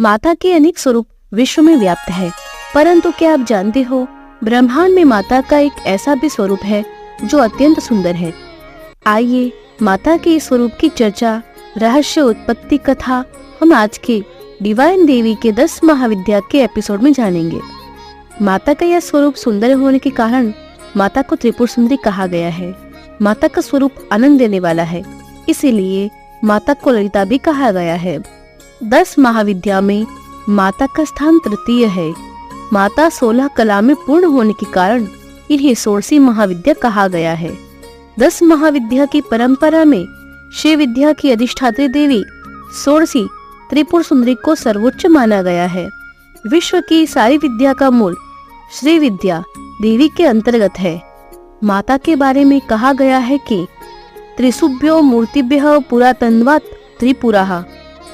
माता के अनेक स्वरूप विश्व में व्याप्त है, परंतु क्या आप जानते हो, ब्रह्मांड में माता का एक ऐसा भी स्वरूप है जो अत्यंत सुंदर है। आइए माता के इस स्वरूप की चर्चा, रहस्य, उत्पत्ति कथा हम आज के डिवाइन देवी के 10 महाविद्या के एपिसोड में जानेंगे। माता का यह स्वरूप सुंदर होने के कारण माता को त्रिपुर सुंदरी कहा गया है। माता का स्वरूप आनंद देने वाला है, इसीलिए माता को ललिता भी कहा गया है। 10 महाविद्या में माता का स्थान तृतीय है। माता 16 कला में पूर्ण होने के कारण इन्हें 16वीं महाविद्या कहा गया है। 10 महाविद्या की परंपरा में शिव विद्या की अधिष्ठात्री देवी 16वीं त्रिपुर सुंदरी को सर्वोच्च माना गया है। विश्व की सारी विद्या का मूल श्री विद्या देवी के अंतर्गत है। माता के बारे में कहा गया है कि त्रिशुभ्यो मूर्तिभ्यः पुरातनवात् त्रिपुराः,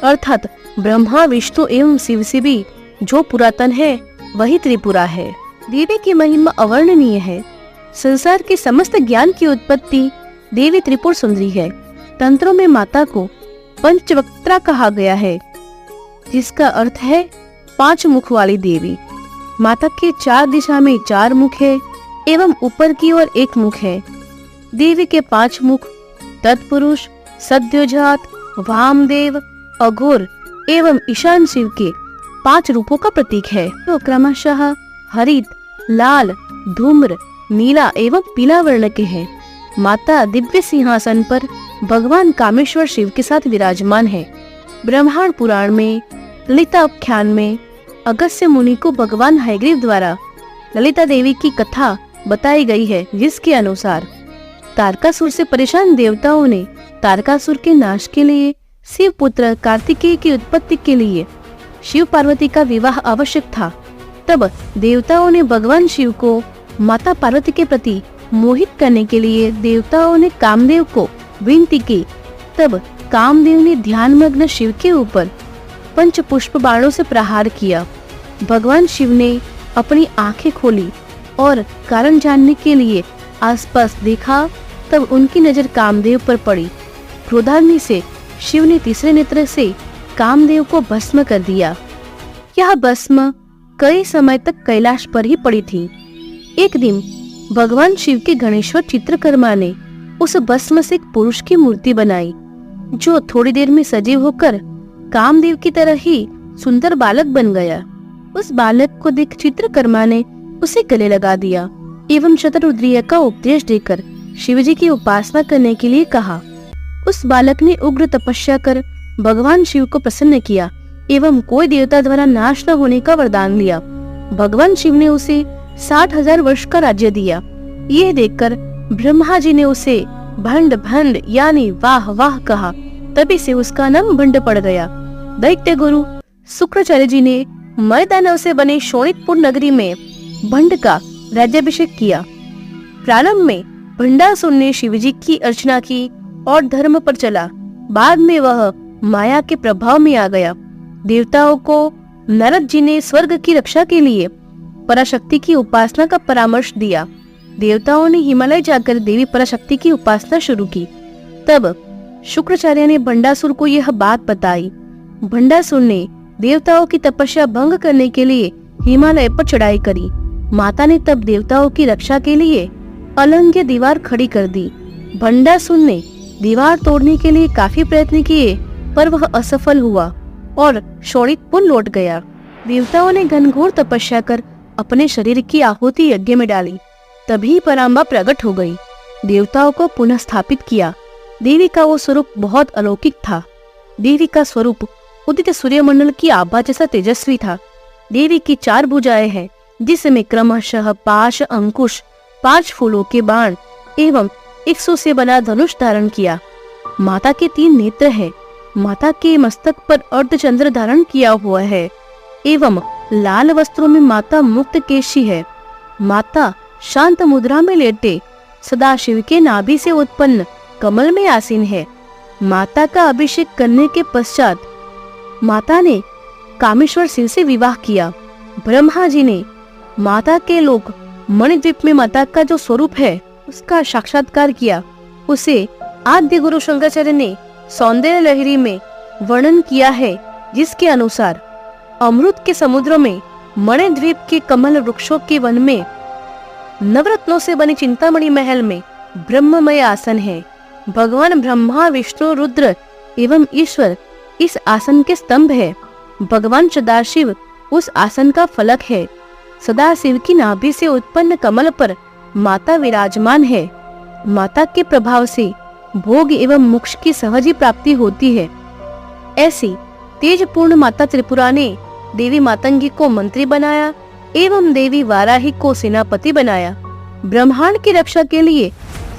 अर्थात ब्रह्मा, विष्णु एवं शिव से भी जो पुरातन है वही त्रिपुरा है। देवी की महिमा अवर्णनीय है। संसार के समस्त ज्ञान की उत्पत्ति देवी त्रिपुर सुंदरी है। तंत्रों में माता को पंचवक्त्रा कहा गया है, जिसका अर्थ है 5 मुख वाली देवी। माता के 4 दिशा में 4 मुख है एवं ऊपर की ओर 1 मुख है। देवी के 5 मुख तत्पुरुष, सद्योजात, वामदेव, अघोर एवं ईशान शिव के 5 रूपों का प्रतीक है, जो क्रमशः हरित, लाल, धूम्र, नीला एवं पीला वर्ण के हैं। माता दिव्य सिंहासन पर भगवान कामेश्वर शिव के साथ विराजमान है। ब्रह्मांड पुराण में ललिता उपाख्यान में अगस्त्य मुनि को भगवान हयग्रीव द्वारा ललिता देवी की कथा बताई गई है, जिसके अनुसार तारकासुर से परेशान देवताओं ने तारकासुर के नाश के लिए शिव पुत्र कार्तिकेय की उत्पत्ति के लिए शिव पार्वती का विवाह आवश्यक था। तब देवताओं ने भगवान शिव को माता पार्वती के प्रति मोहित करने के लिए देवताओं ने कामदेव को विनती की। तब कामदेव ने ध्यानमग्न शिव के ऊपर 5 पुष्प बाणों से प्रहार किया। भगवान शिव ने अपनी आंखें खोली और कारण जानने के लिए आसपास देखा। तब उनकी नजर कामदेव पर पड़ी। क्रोधाग्नि से शिव ने तीसरे नेत्र से कामदेव को भस्म कर दिया। यह भस्म कई समय तक कैलाश पर ही पड़ी थी। एक दिन भगवान शिव के गणेश्वर चित्रकर्मा ने उस भस्म से एक पुरुष की मूर्ति बनाई, जो थोड़ी देर में सजीव होकर कामदेव की तरह ही सुंदर बालक बन गया। उस बालक को देख चित्रकर्मा ने उसे गले लगा दिया एवं शतरुद्रीय का उपदेश देकर शिवजी की उपासना करने के लिए कहा। उस बालक ने उग्र तपस्या कर भगवान शिव को प्रसन्न किया एवं कोई देवता द्वारा नाश न होने का वरदान लिया। भगवान शिव ने उसे 60,000 वर्ष का राज्य दिया। यह देखकर ब्रह्मा जी ने उसे भंड भंड यानी वाह वाह कहा। तभी से उसका नाम भंड पड़ गया। दैत्य गुरु शुक्राचार्य जी ने मय दानव से बने शोणितपुर नगरी में भंड का राज्याभिषेक किया। प्रारंभ में भंडासुर ने शिवजी की अर्चना की और धर्म पर चला। बाद में वह माया के प्रभाव में आ गया। देवताओं को नारद जी ने स्वर्ग की रक्षा के लिए पराशक्ति की उपासना का परामर्श दिया। देवताओं ने हिमालय जाकर देवी पराशक्ति की उपासना शुरू की। तब शुक्राचार्य ने भंडासुर को यह बात बताई। भंडासुर ने देवताओं की तपस्या भंग करने के लिए हिमालय पर चढ़ाई करी। माता ने तब देवताओं की रक्षा के लिए अलंघ्य दीवार खड़ी कर दी। भंडासुर ने दीवार तोड़ने के लिए काफी प्रयत्न किए, पर वह असफल हुआ और शोणितपुर लौट गया। देवताओं ने घनघोर तपस्या कर अपने शरीर की आहुति यज्ञ में डाली। तभी पराम्बा प्रकट हो गई। देवताओं को पुनः स्थापित किया। देवी का वो स्वरूप बहुत अलौकिक था। देवी का स्वरूप उदित सूर्यमंडल की आभा जैसा तेजस्वी था। देवी की 4 भुजाएं हैं, जिसमें क्रमशः पाश, अंकुश, 5 फूलों के बाण एवं 100 से बना धनुष धारण किया। माता के 3 नेत्र हैं। माता के मस्तक पर अर्धचंद्र धारण किया हुआ है एवं लाल वस्त्रों में माता मुक्त केशी है। माता शांत मुद्रा में लेटे सदाशिव के नाभि से उत्पन्न कमल में आसीन है। माता का अभिषेक करने के पश्चात माता ने कामेश्वर शिव से विवाह किया। ब्रह्मा जी ने माता के लोक मणिद्वीप में माता का जो स्वरूप है उसका साक्षात्कार किया। उसे आद्य गुरु शंकराचार्य ने सौंदर्य लहरी में वर्णन किया है, जिसके अनुसार अमृत के समुद्र में, मणिद्वीप के कमल वृक्षों के वन में, नवरत्नों से बने चिंतामणि महल में ब्रह्ममय आसन है। भगवान ब्रह्मा, विष्णु, रुद्र एवं ईश्वर इस आसन के स्तंभ है। भगवान सदाशिव उस आसन का फलक है। सदाशिव की नाभि से उत्पन्न कमल पर माता विराजमान है। माता के प्रभाव से भोग एवं मोक्ष की सहज ही प्राप्ति होती है। ऐसी तेजपूर्ण माता त्रिपुरा ने देवी मातंगी को मंत्री बनाया एवं देवी वाराही को सेनापति बनाया। ब्रह्मांड की रक्षा के लिए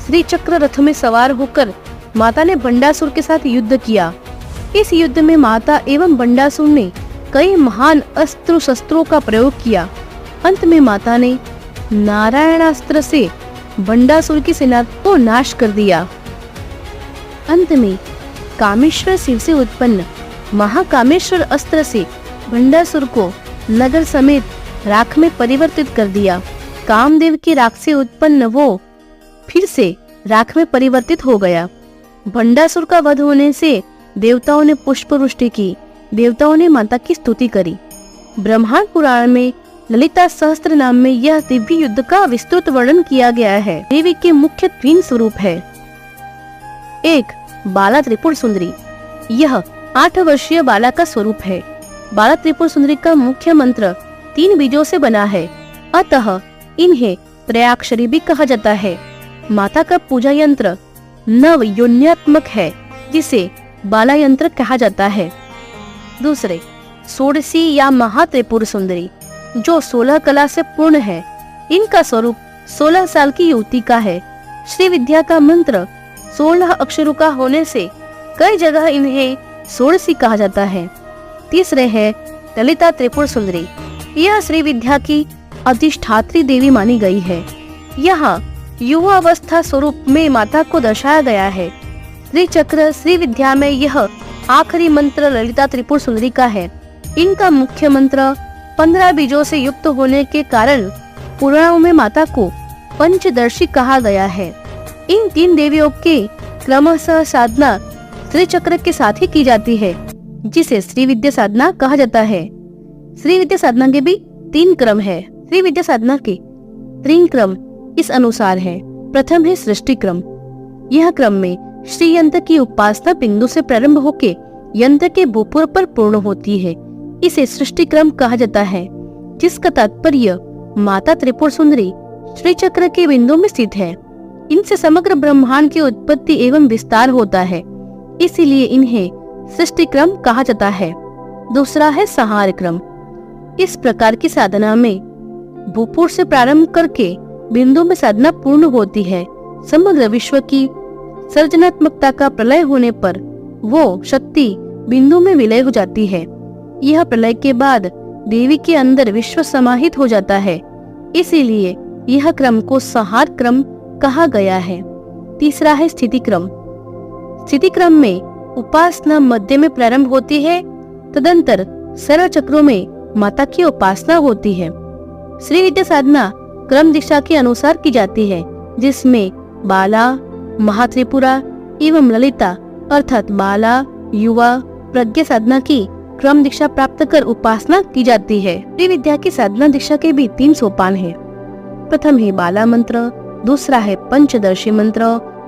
श्री चक्र रथ में सवार होकर माता ने बंडासुर के साथ युद्ध किया। इस युद्ध में माता एवं बंडासुर ने कई महान अस्त्र शस्त्रों का प्रयोग किया। अंत में माता ने नारायणास्त्र से बंडासुर की सेना को नाश कर दिया। अंत में कामेश्वर शिव से उत्पन्न महाकामेश्वर अस्त्र से बंडासुर को नगर समेत राख में परिवर्तित कर दिया। कामदेव की राख से उत्पन्न वो फिर से राख में परिवर्तित हो गया। बंडासुर का वध होने से देवताओं ने पुष्पवृष्टि की। देवताओं ने माता की स्तुति करी। ब्रह्मांड पुराण में ललिता सहस्त्र नाम में यह दिव्य युद्ध का विस्तृत वर्णन किया गया है। देवी के मुख्य तीन स्वरूप है। एक, बाला त्रिपुर सुंदरी। यह 8 वर्षीय बाला का स्वरूप है। बाला त्रिपुर सुंदरी का मुख्य मंत्र 3 बीजों से बना है, अतः इन्हें त्रयाक्षरी भी कहा जाता है। माता का पूजा यंत्र नव योन्यात्मक है, जिसे बाला यंत्र कहा जाता है। दूसरे, षोडशी या महात्रिपुर सुंदरी, जो 16 कला से पूर्ण है। इनका स्वरूप 16 साल की युवती का है। श्री विद्या का मंत्र 16 अक्षरों का होने से कई जगह इन्हें षोडशी कहा जाता है। तीसरे है ललिता त्रिपुर सुंदरी। यह श्री विद्या की अधिष्ठात्री देवी मानी गई है। यहाँ युवावस्था स्वरूप में माता को दर्शाया गया है। श्री चक्र श्री विद्या में यह आखिरी मंत्र ललिता त्रिपुर सुंदरी का है। इनका मुख्य मंत्र 15 बीजों से युक्त होने के कारण पुराणों में माता को पंचदर्शी कहा गया है। इन 3 देवियों के क्रमशः साधना श्री चक्र के साथ ही की जाती है, जिसे श्री विद्या साधना कहा जाता है। श्री विद्या साधना के भी 3 क्रम है। श्री विद्या साधना के 3 क्रम इस अनुसार है। प्रथम है सृष्टि क्रम। यह क्रम में श्री यंत्र की उपासना बिंदु से प्रारंभ होकर यंत्र के भूपुर पर पूर्ण होती है। इसे सृष्टि क्रम कहा जाता है, जिसका तात्पर्य माता त्रिपुर सुंदरी श्री चक्र के बिंदु में स्थित है। इनसे समग्र ब्रह्मांड की उत्पत्ति एवं विस्तार होता है, इसीलिए इन्हें सृष्टि क्रम कहा जाता है। दूसरा है संहार क्रम। इस प्रकार की साधना में भूपुर से प्रारंभ करके बिंदु में साधना पूर्ण होती है। समग्र विश्व की सर्जनात्मकता का प्रलय होने पर वो शक्ति बिंदु में विलय हो जाती है। यह प्रलय के बाद देवी के अंदर विश्व समाहित हो जाता है, इसीलिए यह क्रम को संहार क्रम कहा गया है। तीसरा है स्थिति क्रम। स्थिति क्रम में उपासना मध्य में प्रारंभ होती है, तदंतर सर्व चक्रों में माता की उपासना होती है। श्री विद्या साधना क्रम दिशा के अनुसार की जाती है, जिसमें बाला, महात्रिपुरा एवं ललिता अर्थात बाला, युवा, प्रज्ञा साधना की क्रम दीक्षा प्राप्त कर उपासना की जाती है। श्री विद्या की साधना दीक्षा के भी 3 सोपान है। प्रथम है बाला मंत्र, दूसरा है पंचदर्शी मंत्र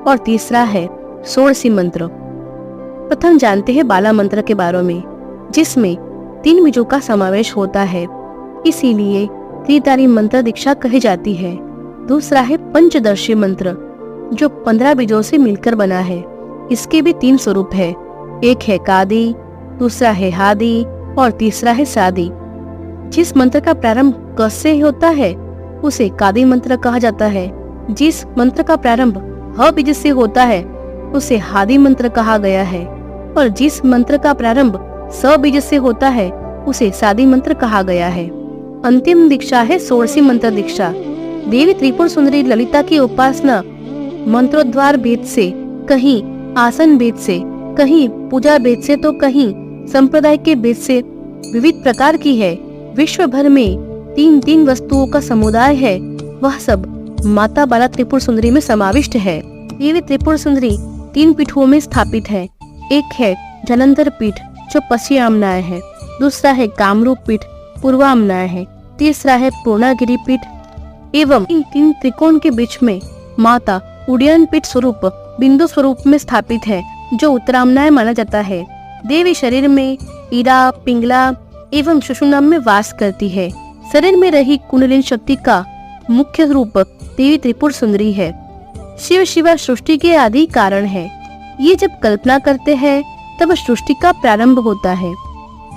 और तीसरा है षोडशी मंत्र। प्रथम जानते हैं बाला मंत्र के बारे में, जिसमें 3 बीजों का समावेश होता है, इसीलिए त्रितारी मंत्र दीक्षा कही जाती है। दूसरा है पंचदर्शी मंत्र, जो 15 बीजों से मिलकर बना है। इसके भी 3 स्वरूप है। एक है कादी, दूसरा है हादी और तीसरा है सादी। जिस मंत्र का प्रारंभ क से होता है उसे कादी मंत्र कहा जाता है। जिस मंत्र का प्रारंभ ह बीज से होता है उसे हादी मंत्र कहा गया है, और जिस मंत्र का प्रारंभ स बीज से होता है उसे सादी मंत्र कहा गया है। अंतिम दीक्षा है षोडशी मंत्र दीक्षा। देवी त्रिपुर सुंदरी ललिता की उपासना मंत्रोद्वार भेद से, कहीं आसन भेद से, कहीं पूजा भेद से तो कहीं संप्रदाय के भेद से विविध प्रकार की है। विश्व भर में 3 वस्तुओं का समुदाय है, वह सब माता बाला त्रिपुर सुंदरी में समाविष्ट है। देवी त्रिपुर सुंदरी 3 पीठों में स्थापित है। एक है जलंधर पीठ, जो पश्चिम आमनाय है। दूसरा है कामरूप पीठ पूर्वामनाय है, तीसरा है पूर्णागिरि पीठ एवं इन 3 त्रिकोण के बीच में माता उड्डयन पीठ स्वरूप बिंदु स्वरूप में स्थापित है, जो उत्तरामनाय माना जाता है। देवी शरीर में ईरा, पिंगला एवं सुषुम्ना में वास करती है। शरीर में रही कुंडलिनी शक्ति का मुख्य रूप देवी त्रिपुर सुंदरी है। शिव शिवा सृष्टि के आदि कारण है। ये जब कल्पना करते हैं तब सृष्टि का प्रारंभ होता है।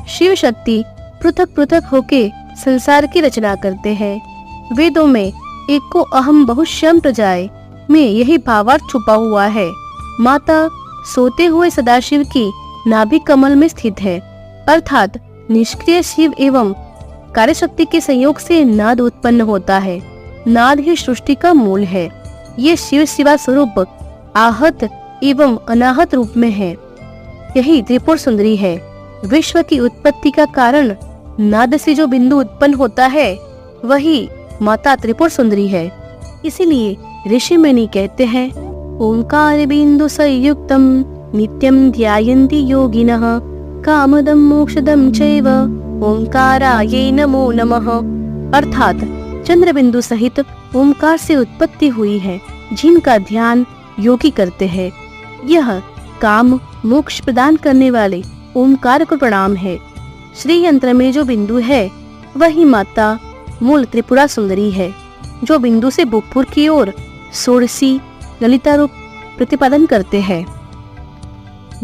शिव शक्ति पृथक पृथक होके संसार की रचना करते हैं। वेदों में एक को अहम बहुश्याम प्रजाए में यही भावार्थ छुपा हुआ है। माता सोते हुए सदाशिव की नाभि कमल में स्थित है, अर्थात निष्क्रिय शिव एवं कार्यशक्ति के संयोग से नाद उत्पन्न होता है। नाद ही सृष्टि का मूल है। ये शिव शिवा स्वरूप आहत एवं अनाहत रूप में है। यही त्रिपुर सुंदरी है। विश्व की उत्पत्ति का कारण नाद से जो बिंदु उत्पन्न होता है वही माता त्रिपुर सुंदरी है। इसीलिए ऋषि मुनि कहते हैं, ओंकार बिंदु संयुक्तम नित्यम ध्यायन्ति योगिनः कामदम मोक्षदम चैव ओंकाराय नमो नमः। अर्थात चंद्र बिंदु सहित ओंकार से उत्पत्ति हुई है, जिनका ध्यान योगी करते हैं। यह काम मोक्ष प्रदान करने वाले ओंकार को प्रणाम है। श्री यंत्र में जो बिंदु है वही माता मूल त्रिपुरा सुंदरी है, जो बिंदु से बुकपुर की ओर षोडशी ललिता रूप प्रतिपादन करते हैं।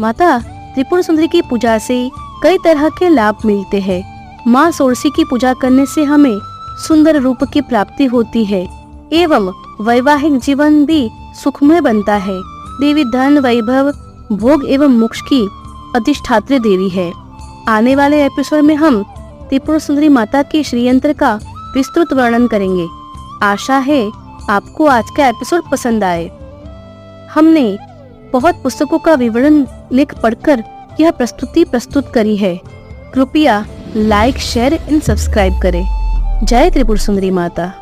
माता त्रिपुर सुंदरी की पूजा से कई तरह के लाभ मिलते हैं। माँ षोडशी की पूजा करने से हमें सुंदर रूप की प्राप्ति होती है एवं वैवाहिक जीवन भी सुखमय बनता है। देवी धन, वैभव, भोग एवं मोक्ष की अधिष्ठात्री देवी है। आने वाले एपिसोड में हम त्रिपुर सुंदरी माता के श्रीयंत्र का विस्तृत वर्णन करेंगे। आशा है आपको आज का एपिसोड पसंद आए। हमने बहुत पुस्तकों का विवरण लेख पढ़कर यह प्रस्तुति प्रस्तुत करी है। कृपया लाइक, शेयर एंड सब्सक्राइब करें। जय त्रिपुर सुंदरी माता।